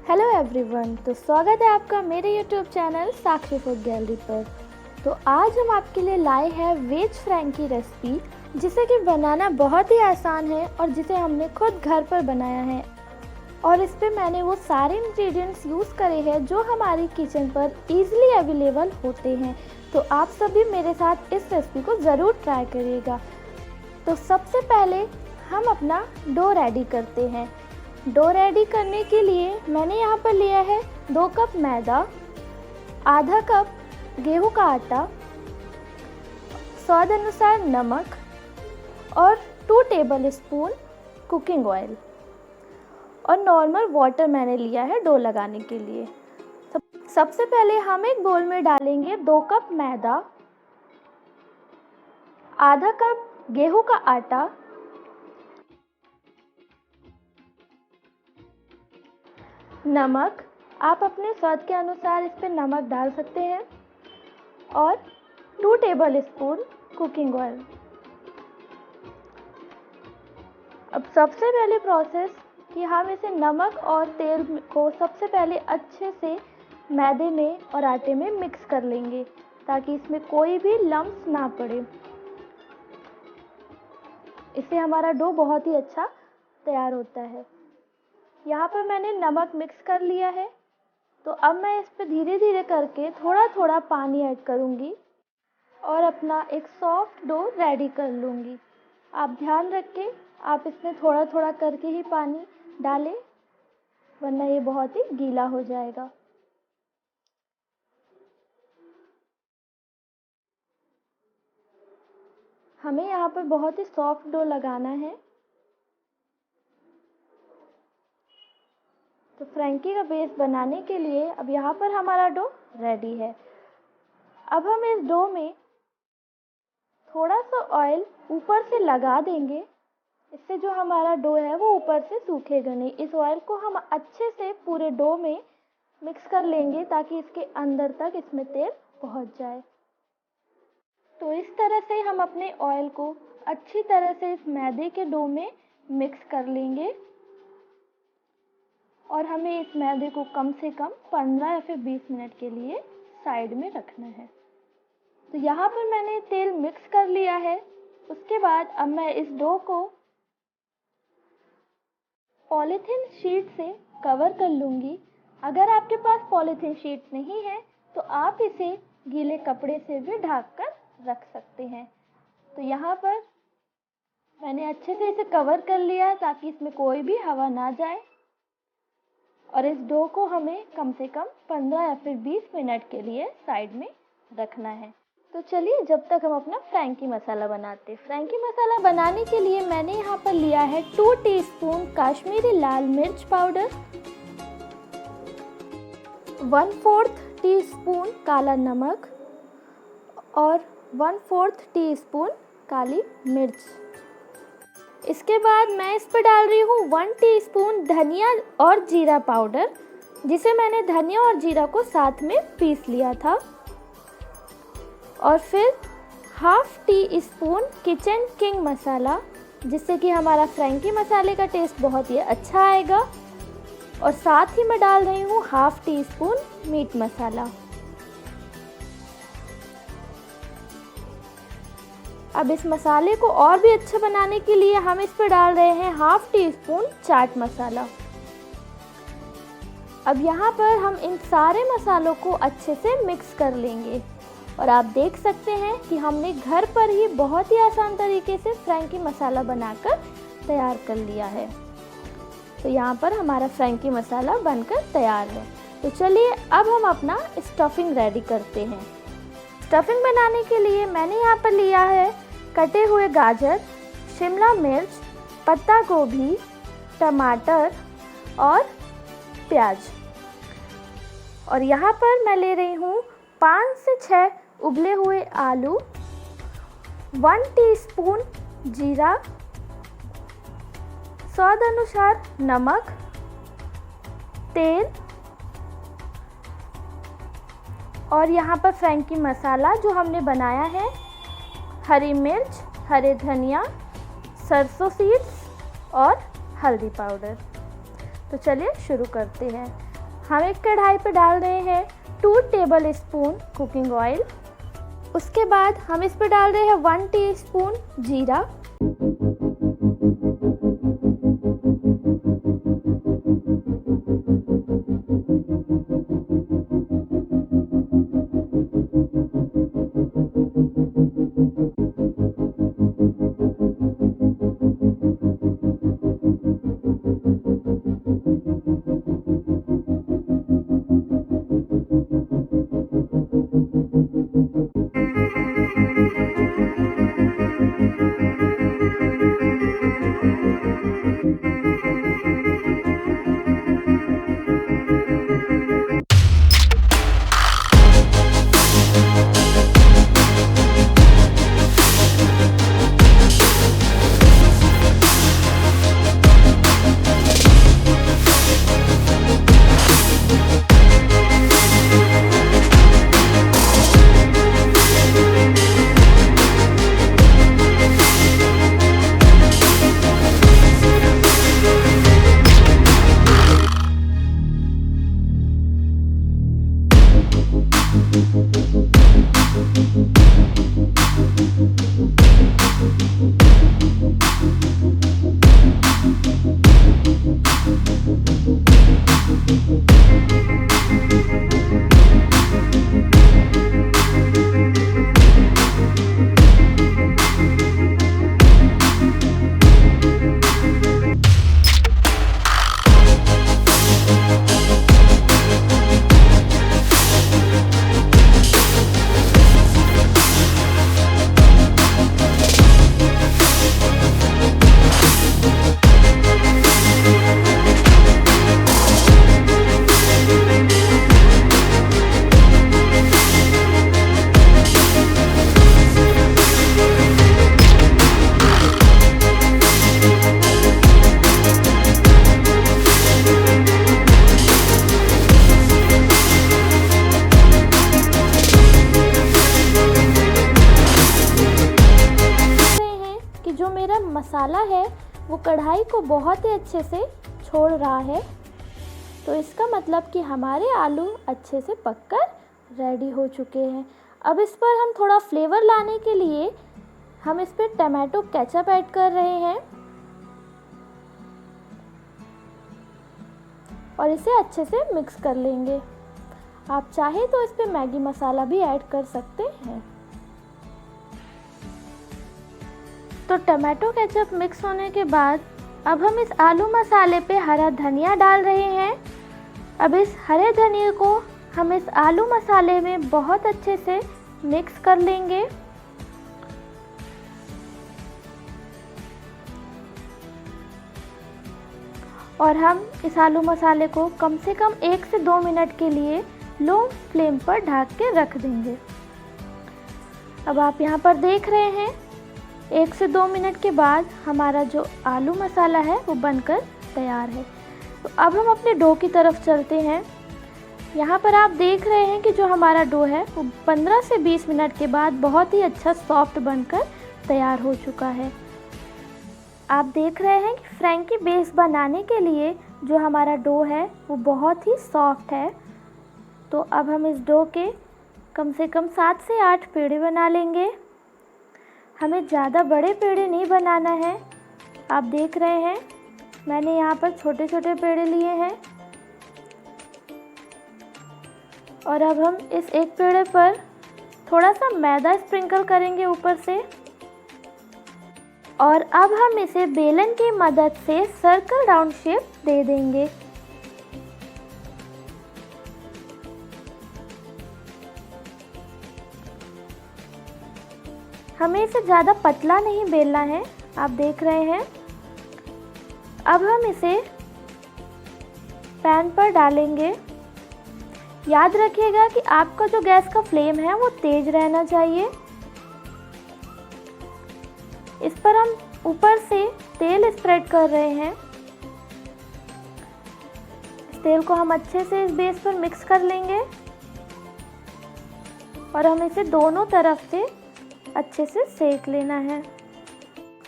Hello everyone, तो स्वागत है आपका मेरे यूट्यूब चैनल साक्षी फूड गैलरी पर। तो आज हम आपके लिए लाए हैं वेज फ्रैंकी रेसिपी, जिसे कि बनाना बहुत ही आसान है और जिसे हमने खुद घर पर बनाया है। और इस पे मैंने वो सारे इंग्रेडिएंट्स यूज़ करे हैं जो हमारी किचन पर इजीली अवेलेबल होते हैं। तो आप सभी मेरे साथ इस रेसिपी को ज़रूर ट्राई करिएगा। तो सबसे पहले हम अपना डो रेडी करते हैं। डो रेडी करने के लिए मैंने यहाँ पर लिया है 2 कप मैदा, आधा कप गेहूं का आटा, स्वाद अनुसार नमक और 2 टेबल स्पून कुकिंग ऑयल और नॉर्मल वाटर मैंने लिया है डो लगाने के लिए। सबसे पहले हम एक बोल में डालेंगे 2 कप मैदा, आधा कप गेहूं का आटा, नमक, आप अपने स्वाद के अनुसार इस पर नमक डाल सकते हैं, और 2 टेबल स्पून कुकिंग ऑयल। अब सबसे पहले प्रोसेस कि हम इसे नमक और तेल को सबसे पहले अच्छे से मैदे में और आटे में मिक्स कर लेंगे ताकि इसमें कोई भी लम्स ना पड़े। इससे हमारा डो बहुत ही अच्छा तैयार होता है। यहाँ पर मैंने नमक मिक्स कर लिया है, तो अब मैं इस पर धीरे धीरे करके थोड़ा थोड़ा पानी ऐड करूँगी और अपना एक सॉफ्ट डो रेडी कर लूँगी। आप ध्यान रखें, आप इसमें थोड़ा थोड़ा करके ही पानी डालें, वरना ये बहुत ही गीला हो जाएगा। हमें यहाँ पर बहुत ही सॉफ्ट डो लगाना है। तो फ्रैंकी का बेस बनाने के लिए अब यहाँ पर हमारा डो रेडी है। अब हम इस डो में थोड़ा सा ऑयल ऊपर से लगा देंगे, इससे जो हमारा डो है वो ऊपर से सूखेगा नहीं। इस ऑयल को हम अच्छे से पूरे डो में मिक्स कर लेंगे ताकि इसके अंदर तक इसमें तेल पहुँच जाए। तो इस तरह से हम अपने ऑयल को अच्छी तरह से इस मैदे के डो में मिक्स कर लेंगे और हमें इस मैदे को कम से कम 15 या फिर 20 मिनट के लिए साइड में रखना है। तो यहाँ पर मैंने तेल मिक्स कर लिया है। उसके बाद अब मैं इस डो को पॉलीथीन शीट से कवर कर लूँगी। अगर आपके पास पॉलीथीन शीट नहीं है तो आप इसे गीले कपड़े से भी ढक कर रख सकते हैं। तो यहाँ पर मैंने अच्छे से इसे कवर कर लिया ताकि इसमें कोई भी हवा ना जाए, और इस डो को हमें कम से कम 15 या फिर 20 मिनट के लिए साइड में रखना है। तो चलिए जब तक हम अपना फ्रैंकी मसाला बनाते हैं। फ्रैंकी मसाला बनाने के लिए मैंने यहाँ पर लिया है 2 टीस्पून कश्मीरी लाल मिर्च पाउडर, 1/4 टीस्पून काला नमक और 1/4 टीस्पून काली मिर्च। इसके बाद मैं इस पर डाल रही हूँ 1 टीस्पून धनिया और जीरा पाउडर, जिसे मैंने धनिया और जीरा को साथ में पीस लिया था, और फिर 1/2 टीस्पून किचन किंग मसाला, जिससे कि हमारा फ्रैंकी मसाले का टेस्ट बहुत ही अच्छा आएगा, और साथ ही मैं डाल रही हूँ 1/2 टीस्पून मीट मसाला। अब इस मसाले को और भी अच्छा बनाने के लिए हम इस पर डाल रहे हैं 1/2 टीस्पून चाट मसाला। अब यहाँ पर हम इन सारे मसालों को अच्छे से मिक्स कर लेंगे, और आप देख सकते हैं कि हमने घर पर ही बहुत ही आसान तरीके से फ्रैंकी मसाला बनाकर तैयार कर लिया है। तो यहाँ पर हमारा फ्रैंकी मसाला बनकर तैयार है। तो चलिए अब हम अपना स्टफिंग रेडी करते हैं। स्टफिंग बनाने के लिए मैंने यहाँ पर लिया है कटे हुए गाजर, शिमला मिर्च, पत्ता गोभी, टमाटर और प्याज, और यहाँ पर मैं ले रही हूँ 5 से 6 उबले हुए आलू, 1 टीस्पून जीरा, स्वाद अनुसार नमक, तेल, और यहाँ पर फ्रैंकी मसाला जो हमने बनाया है, हरी मिर्च, हरे धनिया, सरसों सीड्स और हल्दी पाउडर। तो चलिए शुरू करते हैं। हम एक कढ़ाई पे डाल रहे हैं 2 टेबल स्पून कुकिंग ऑयल। उसके बाद हम इस पे डाल रहे हैं 1 टीस्पून जीरा, मसाला है वो कढ़ाई को बहुत ही अच्छे से छोड़ रहा है, तो इसका मतलब कि हमारे आलू अच्छे से पककर रेडी हो चुके हैं। अब इस पर हम थोड़ा फ्लेवर लाने के लिए हम इस पर टमाटो केचप ऐड कर रहे हैं और इसे अच्छे से मिक्स कर लेंगे। आप चाहे तो इस पर मैगी मसाला भी ऐड कर सकते हैं। तो टमाटो केचप मिक्स होने के बाद अब हम इस आलू मसाले पे हरा धनिया डाल रहे हैं। अब इस हरे धनिया को हम इस आलू मसाले में बहुत अच्छे से मिक्स कर लेंगे। और हम इस आलू मसाले को कम से कम 1 से 2 मिनट के लिए लो फ्लेम पर ढक के रख देंगे। अब आप यहाँ पर देख रहे हैं 1 से 2 मिनट के बाद हमारा जो आलू मसाला है वो बनकर तैयार है। तो अब हम अपने डो की तरफ चलते हैं। यहाँ पर आप देख रहे हैं कि जो हमारा डो है वो 15 से 20 मिनट के बाद बहुत ही अच्छा सॉफ्ट बनकर तैयार हो चुका है। आप देख रहे हैं कि फ्रैंकी बेस बनाने के लिए जो हमारा डो है वो बहुत ही सॉफ्ट है। तो अब हम इस डो के कम से कम 7 से 8 पेड़े बना लेंगे। हमें ज़्यादा बड़े पेड़े नहीं बनाना है। आप देख रहे हैं मैंने यहाँ पर छोटे छोटे पेड़े लिए हैं। और अब हम इस एक पेड़े पर थोड़ा सा मैदा स्प्रिंकल करेंगे ऊपर से। और अब हम इसे बेलन की मदद से सर्कल राउंड शेप दे देंगे। हमें इसे ज़्यादा पतला नहीं बेलना है, आप देख रहे हैं। अब हम इसे पैन पर डालेंगे। याद रखिएगा कि आपका जो गैस का फ्लेम है वो तेज रहना चाहिए। इस पर हम ऊपर से तेल स्प्रेड कर रहे हैं। इस तेल को हम अच्छे से इस बेस पर मिक्स कर लेंगे और हम इसे दोनों तरफ से अच्छे से सेक लेना है।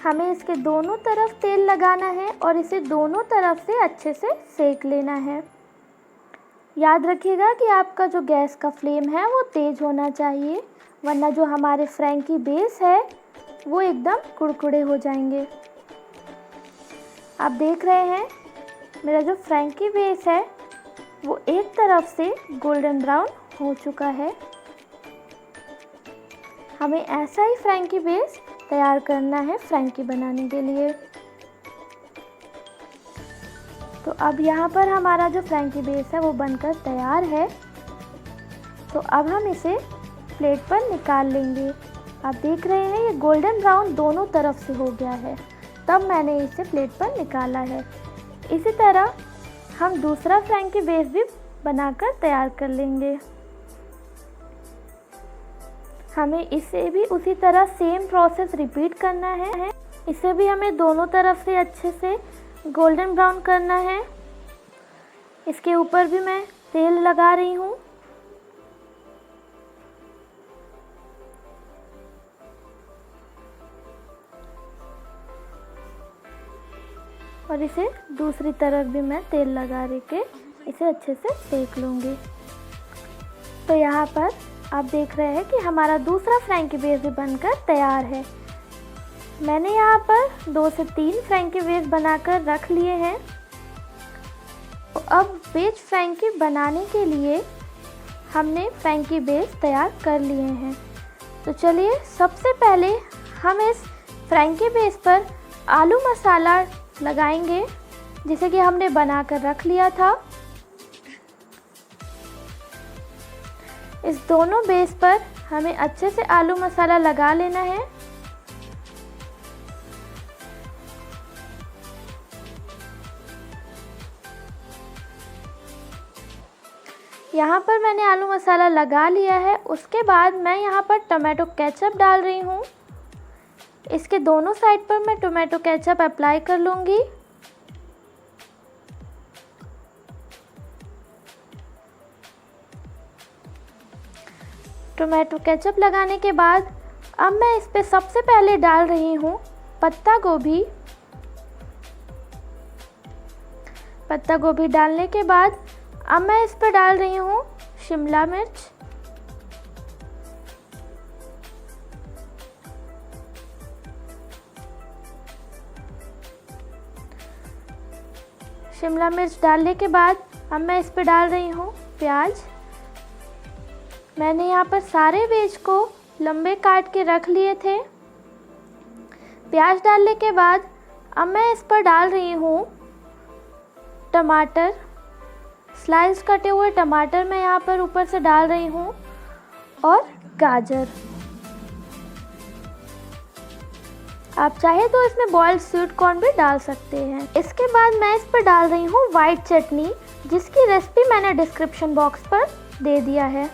हमें इसके दोनों तरफ तेल लगाना है और इसे दोनों तरफ से अच्छे से सेक लेना है। याद रखिएगा कि आपका जो गैस का फ्लेम है वो तेज़ होना चाहिए, वरना जो हमारे फ्रैंकी बेस है वो एकदम कुड़कुड़े हो जाएंगे। आप देख रहे हैं मेरा जो फ्रैंकी बेस है वो एक तरफ से गोल्डन ब्राउन हो चुका है। हमें ऐसा ही फ्रैंकी बेस तैयार करना है फ्रैंकी बनाने के लिए। तो अब यहाँ पर हमारा जो फ्रैंकी बेस है वो बनकर तैयार है। तो अब हम इसे प्लेट पर निकाल लेंगे। आप देख रहे हैं ये गोल्डन ब्राउन दोनों तरफ से हो गया है, तब मैंने इसे प्लेट पर निकाला है। इसी तरह हम दूसरा फ्रैंकी बेस भी बनाकर तैयार कर लेंगे। हमें इसे भी उसी तरह सेम प्रोसेस रिपीट करना है। इसे भी हमें दोनों तरफ से अच्छे से गोल्डन ब्राउन करना है। इसके ऊपर भी मैं तेल लगा रही हूँ। और इसे दूसरी तरफ भी मैं तेल लगा के इसे अच्छे से सेक लूँगी। तो यहाँ पर आप देख रहे हैं कि हमारा दूसरा फ्रैंकी बेस भी बनकर तैयार है। मैंने यहाँ पर 2 से 3 फ्रैंकी बेस बनाकर रख लिए हैं। तो अब वेज फ्रैंकी बनाने के लिए हमने फ्रैंकी बेस तैयार कर लिए हैं। तो चलिए सबसे पहले हम इस फ्रैंकी बेस पर आलू मसाला लगाएंगे, जिसे कि हमने बनाकर रख लिया था। इस दोनों बेस पर हमें अच्छे से आलू मसाला लगा लेना है। यहाँ पर मैंने आलू मसाला लगा लिया है। उसके बाद मैं यहाँ पर टोमेटो केचप डाल रही हूँ। इसके दोनों साइड पर मैं टोमेटो केचप अप्लाई कर लूँगी। टोमेटो केचप लगाने के बाद अब मैं इस पे सबसे पहले डाल रही हूँ पत्ता गोभी। पत्ता गोभी डालने के बाद अब मैं इस पर डाल रही हूँ शिमला मिर्च। शिमला मिर्च डालने के बाद अब मैं इस पर डाल रही हूँ प्याज। मैंने यहाँ पर सारे वेज को लंबे काट के रख लिए थे। प्याज डालने के बाद अब मैं इस पर डाल रही हूँ टमाटर। स्लाइस कटे हुए टमाटर मैं यहाँ पर ऊपर से डाल रही हूँ और गाजर। आप चाहे तो इसमें बॉइल्ड स्वीट कॉर्न भी डाल सकते हैं। इसके बाद मैं इस पर डाल रही हूँ वाइट चटनी, जिसकी रेसिपी मैंने डिस्क्रिप्शन बॉक्स पर दे दिया है।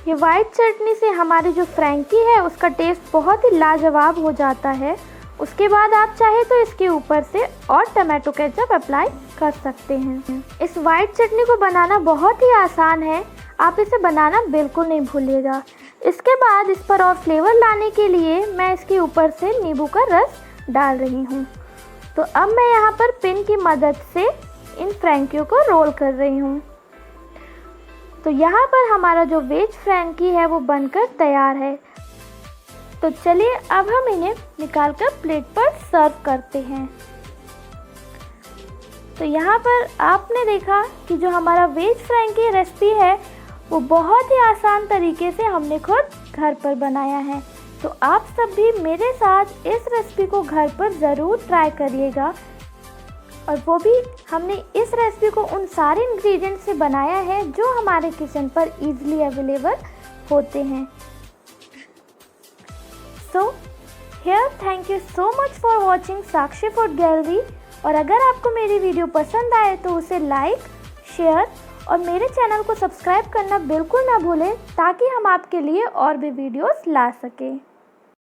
ये वाइट चटनी से हमारी जो फ्रैंकी है उसका टेस्ट बहुत ही लाजवाब हो जाता है। उसके बाद आप चाहे तो इसके ऊपर से और टमाटो केचप अप्लाई कर सकते हैं। इस वाइट चटनी को बनाना बहुत ही आसान है, आप इसे बनाना बिल्कुल नहीं भूलिएगा। इसके बाद इस पर और फ्लेवर लाने के लिए मैं इसके ऊपर से नींबू का रस डाल रही हूँ। तो अब मैं यहाँ पर पिन की मदद से इन फ्रैंकियों को रोल कर रही हूँ। तो यहाँ पर हमारा जो वेज फ्रैंकी है वो बनकर तैयार है। तो चलिए अब हम इन्हें निकालकर प्लेट पर सर्व करते हैं। तो यहाँ पर आपने देखा कि जो हमारा वेज फ्रैंकी रेसिपी है वो बहुत ही आसान तरीके से हमने खुद घर पर बनाया है। तो आप सब भी मेरे साथ इस रेसिपी को घर पर ज़रूर ट्राई करिएगा। और वो भी हमने इस रेसिपी को उन सारे इंग्रेडिएंट्स से बनाया है जो हमारे किचन पर इजीली अवेलेबल होते हैं। So here thank you so much for watching Sakshi food gallery. और अगर आपको मेरी वीडियो पसंद आए तो उसे लाइक, शेयर और मेरे चैनल को सब्सक्राइब करना बिल्कुल ना भूलें, ताकि हम आपके लिए और भी वीडियोस ला सकें।